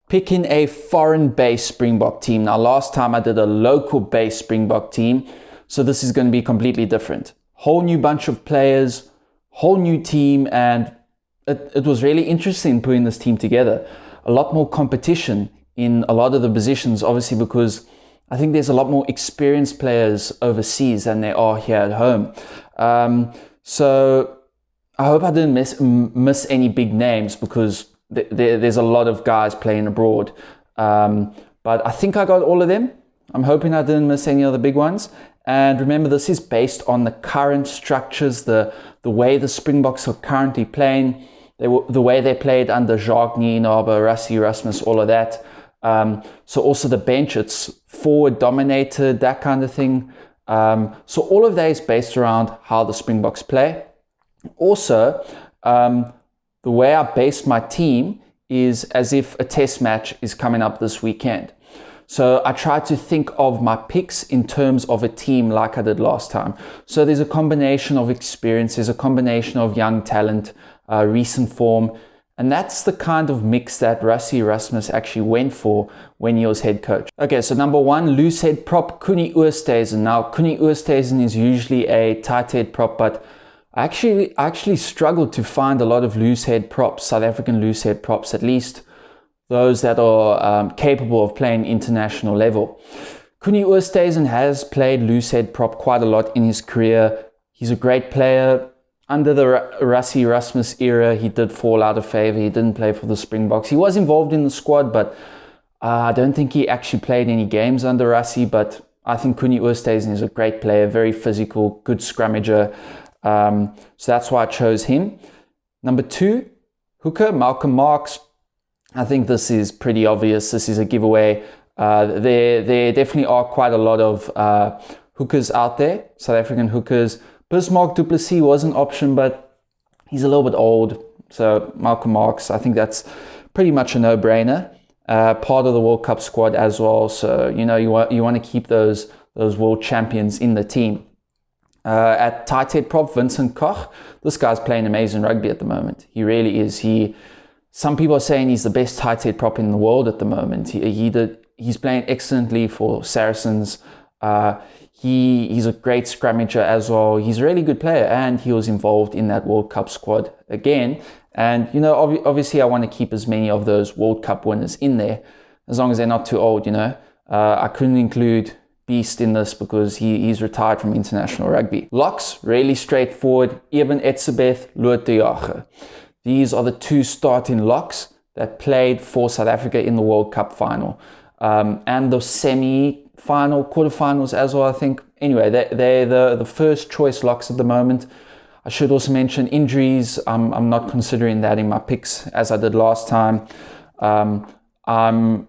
picking a foreign-based Springbok team. Now, last time I did a local-based Springbok team, so this is going to be completely different. Whole new bunch of players, whole new team, and it was really interesting putting this team together. A lot more competition in a lot of the positions, obviously, because I think there's a lot more experienced players overseas than there are here at home. So I hope I didn't miss any big names, because there's a lot of guys playing abroad. But I think I got all of them. I'm hoping I didn't miss any of the big ones. And remember, this is based on the current structures, the way the Springboks are currently playing, the way they played under Jacques Nienaber, Rassie Erasmus, all of that. So also the bench, it's forward dominated, that kind of thing. So all of that is based around how the Springboks play. Also, the way I based my team is as if a test match is coming up this weekend. So I tried to think of my picks in terms of a team like I did last time. So there's a combination of experience, there's a combination of young talent, recent form, and that's the kind of mix that Rassie Erasmus actually went for when he was head coach. Okay, so number one, loose head prop, Koenie Oosthuizen. Now, Koenie Oosthuizen is usually a tight head prop, but I actually struggled to find a lot of loose head props, South African loose head props, at least those that are capable of playing international level. Koenie Oosthuizen has played loose head prop quite a lot in his career. He's a great player. Under the Rassie Erasmus era, he did fall out of favor. He didn't play for the Springboks. He was involved in the squad, but I don't think he actually played any games under Rassie. But I think Koenie Oosthuizen is a great player, very physical, good scrummager. So that's why I chose him. Number two, hooker, Malcolm Marx. I think this is pretty obvious. This is a giveaway. There definitely are quite a lot of hookers out there, South African hookers. Bismarck du Plessis was an option, but he's a little bit old. So Malcolm Marx, I think that's pretty much a no-brainer. Part of the World Cup squad as well. So, you know, you want to keep those world champions in the team. At tight head prop, Vincent Koch. This guy's playing amazing rugby at the moment. He really is. Some people are saying he's the best tight head prop in the world at the moment. He's playing excellently for Saracens. He's a great scrummager as well. He's a really good player, and he was involved in that World Cup squad again. And, you know, obviously I want to keep as many of those World Cup winners in there, as long as they're not too old, you know. I couldn't include Beast in this because he's retired from international rugby. Locks, really straightforward. Eben Etzebeth, Lood de Jager. These are the two starting locks that played for South Africa in the World Cup final. And the semi-final, quarterfinals as well, I think. Anyway, they're the first choice locks at the moment. I should also mention injuries. I'm not considering that in my picks as I did last time. I'm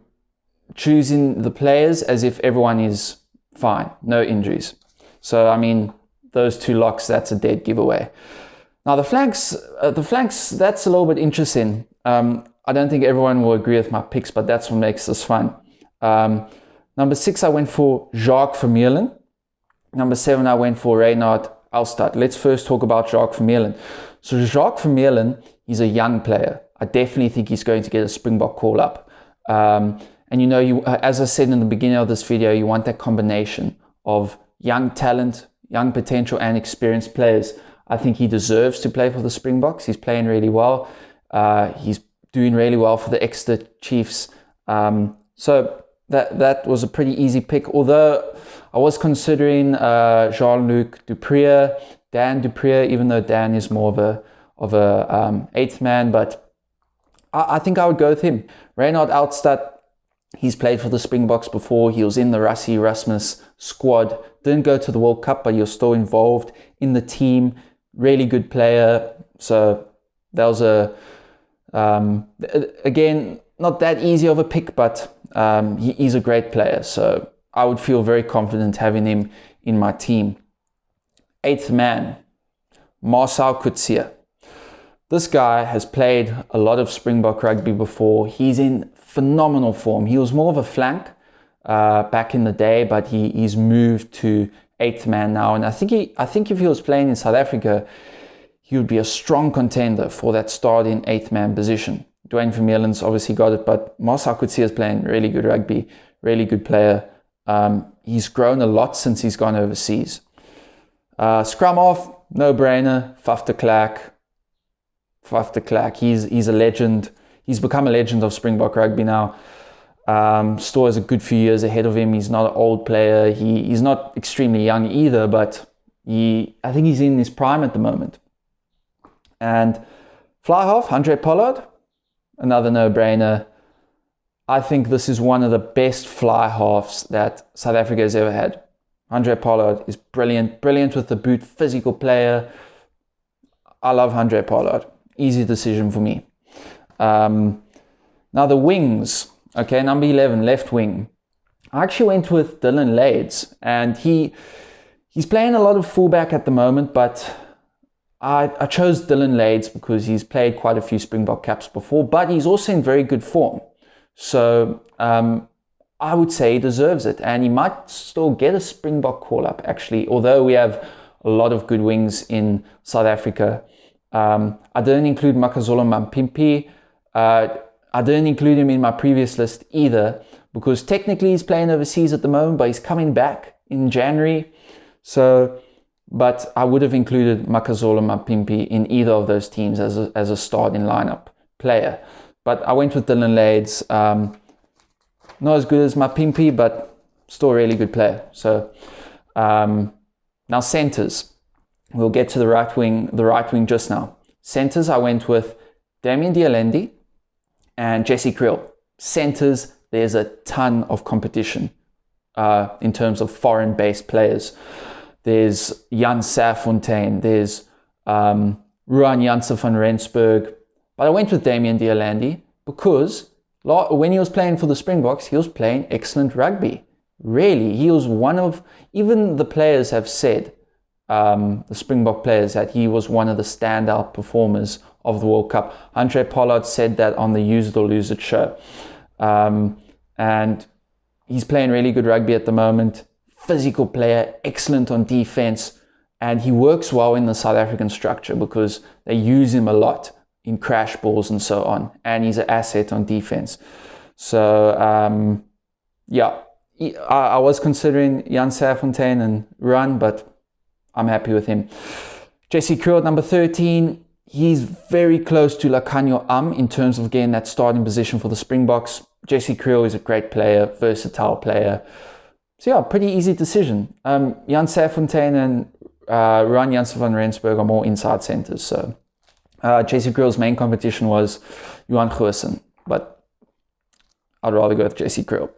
choosing the players as if everyone is fine, no injuries. So, I mean, those two locks, that's a dead giveaway. Now, the flanks, that's a little bit interesting. I don't think everyone will agree with my picks, but that's what makes this fun. Number 6, I went for Jacques Vermeulen. Number 7, I went for Reinhard Alstad. Let's first talk about Jacques Vermeulen. So Jacques Vermeulen, he's a young player. I definitely think he's going to get a Springbok call up. And you know, as I said in the beginning of this video, you want that combination of young talent, young potential, and experienced players. I think he deserves to play for the Springboks. He's playing really well. He's doing really well for the Exeter Chiefs. So that was a pretty easy pick. Although I was considering Jean-Luc Duprier, Dan Duprier, even though Dan is more of a eighth man, but I think I would go with him. Reinhard Alstad, he's played for the Springboks before. He was in the Rassie Erasmus squad. Didn't go to the World Cup, but he was still involved in the team. Really good player. So that was again, not that easy of a pick, but he's a great player. So I would feel very confident having him in my team. Eighth man, Marcel Coetzee. This guy has played a lot of Springbok rugby before. He's in phenomenal form. He was more of a flank back in the day, but he's moved to eighth man now. And I think if he was playing in South Africa, he would be a strong contender for that starting eighth man position. Duhan Vermeulen's obviously got it, but Marcel Coetzee is playing really good rugby, really good player. He's grown a lot since he's gone overseas. Scrum off, no-brainer, Faf de Klerk. He's a legend. He's become a legend of Springbok rugby now. Storr has a good few years ahead of him. He's not an old player. He's not extremely young either, but I think he's in his prime at the moment. And fly half, Handré Pollard, another no-brainer. I think this is one of the best fly halves that South Africa has ever had. Handré Pollard is brilliant with the boot, physical player. I love Handré Pollard. Easy decision for me. Now the wings. Okay, number 11, left wing. I actually went with Dylan Lades, and he's playing a lot of fullback at the moment, but I chose Dylan Lades because he's played quite a few Springbok caps before, but he's also in very good form. So I would say he deserves it, and he might still get a Springbok call-up, actually, although we have a lot of good wings in South Africa. I didn't include Makazole Mampimpi. I didn't include him in my previous list either, because technically he's playing overseas at the moment, but he's coming back in January. But I would have included Makazole Mampimpi in either of those teams as a starting lineup player. But I went with Dylan Lades. Not as good as Mampimpi, but still a really good player. So now centers. We'll get to the right wing just now. Centers, I went with Damian Dialendi and Jesse Kriel. Centers, there's a ton of competition in terms of foreign-based players. There's Jan Serfontein, there's Ruan Janse van Rensburg. But I went with Damian Dialendi because when he was playing for the Springboks, he was playing excellent rugby. Really, he was one of, even the players have said, the Springbok players, that he was one of the standout performers of the World Cup. Handré Pollard said that on the Use It or Lose It show. And he's playing really good rugby at the moment. Physical player, excellent on defense, and he works well in the South African structure because they use him a lot in crash balls and so on, and he's an asset on defense. So yeah, I was considering Jan Serfontein and Ruan, but I'm happy with him. Jesse Kriel, number 13, he's very close to Lakanyo in terms of getting that starting position for the Springboks. Jesse Kriel is a great player, versatile player. So yeah, pretty easy decision. Jan Serfontein and Ruan Janse van Rensburg are more inside centers. So Jesse Kriel's main competition was Johan Goosen, but I'd rather go with Jesse Kriel.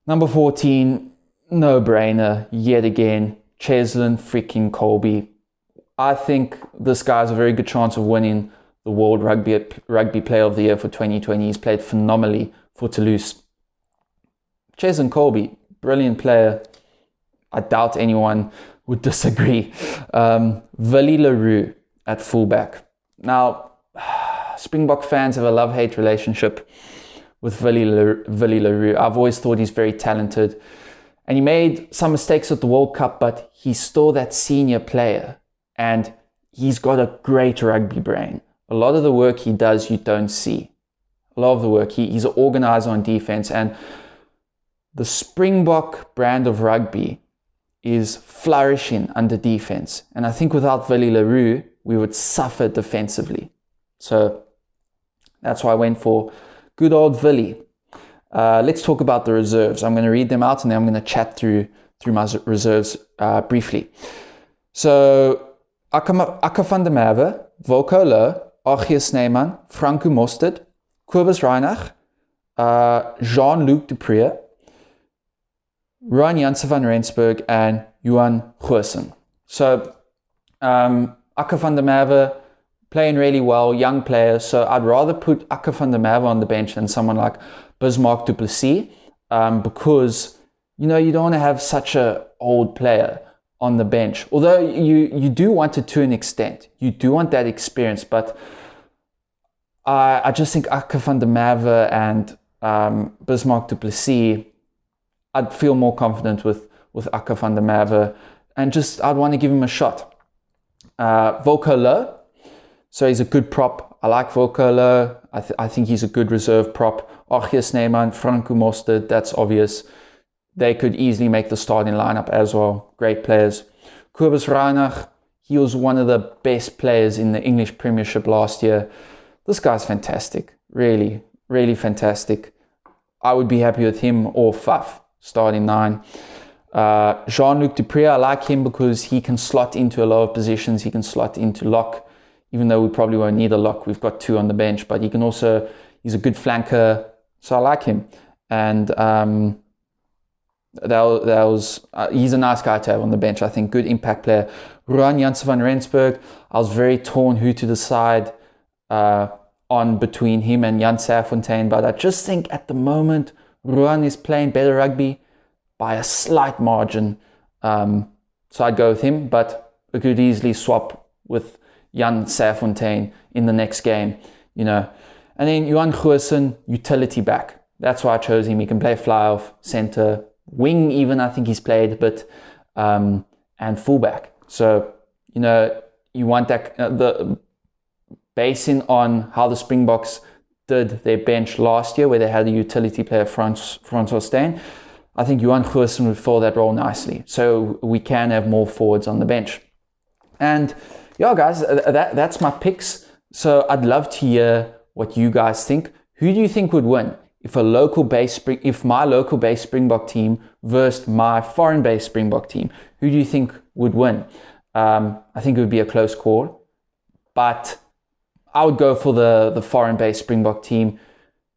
Number 14, no-brainer, yet again, Cheslin freaking Colby. I think this guy has a very good chance of winning the World Rugby Player of the Year for 2020. He's played phenomenally for Toulouse. Cheslin Colby, brilliant player. I doubt anyone would disagree. Willie Leroux at fullback. Now, Springbok fans have a love-hate relationship with Willie Leroux. I've always thought he's very talented. And he made some mistakes at the World Cup, but he's still that senior player. And he's got a great rugby brain. A lot of the work he does, you don't see. A lot of the work, he's an organizer on defense. And the Springbok brand of rugby is flourishing under defense. And I think without Willie Leroux, we would suffer defensively. So that's why I went for good old Willie. Let's talk about the reserves. I'm going to read them out and then I'm going to chat through my reserves briefly. So, Akka van der Merwe, Volko Louw, Archie Snyman, Franco Mostert, Kobus Reinach, Jean-Luc Dupré, Ruan Janse van Rensburg, and Johan Goosen. So, Akka van der Merwe playing really well, young player. So I'd rather put Akka van der Merwe on the bench than someone like Bismarck du Plessis, because you don't want to have such an old player on the bench. Although you do want it to an extent, you do want that experience, but I just think Akka van der Merwe and Bismarck du Plessis, I'd feel more confident with Akka van der Merwe, and I'd want to give him a shot. Volko Louw, so he's a good prop. I like Volko I think he's a good reserve prop. Achia Sneeman, Franco Mostert, that's obvious. They could easily make the starting lineup as well. Great players. Kobus Reinach, he was one of the best players in the English Premiership last year. This guy's fantastic. Really, really fantastic. I would be happy with him or Faf starting 9. Jean-Luc Dupree, I like him because he can slot into a lot of positions. He can slot into lock, even though we probably won't need a lock. We've got 2 on the bench, but he can also, he's a good flanker. So I like him. And he's a nice guy to have on the bench. I think good impact player. Ruan Janssen van Rensburg, I was very torn who to decide on between him and Jan Serfontein, but I just think at the moment Ruan is playing better rugby by a slight margin. So I'd go with him, but I could easily swap with Jan Serfontein in the next game, you know. And then Johan Goosen, utility back. That's why I chose him. He can play fly off, center, wing even, I think he's played, but and fullback. So, you know, you want that, basing on how the Springboks did their bench last year, where they had a utility player, Francois Steyn, I think Johan Goosen would fill that role nicely. So we can have more forwards on the bench. And yeah, guys, that's my picks. So I'd love to hear what you guys think. Who do you think would win if my local based Springbok team versus my foreign based Springbok team? Who do you think would win? I think it would be a close call, but I would go for the foreign based Springbok team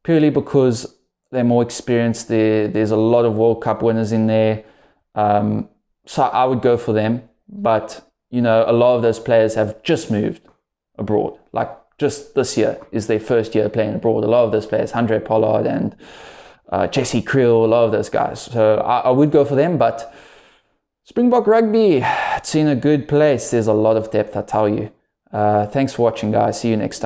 purely because they're more experienced. There's a lot of World Cup winners in there. So I would go for them. But, you know, a lot of those players have just moved abroad. Like just this year is their first year playing abroad. A lot of those players, Andre Pollard and Jesse Creel, a lot of those guys. So I would go for them. But Springbok Rugby, it's in a good place. There's a lot of depth, I tell you. Thanks for watching, guys. See you next time.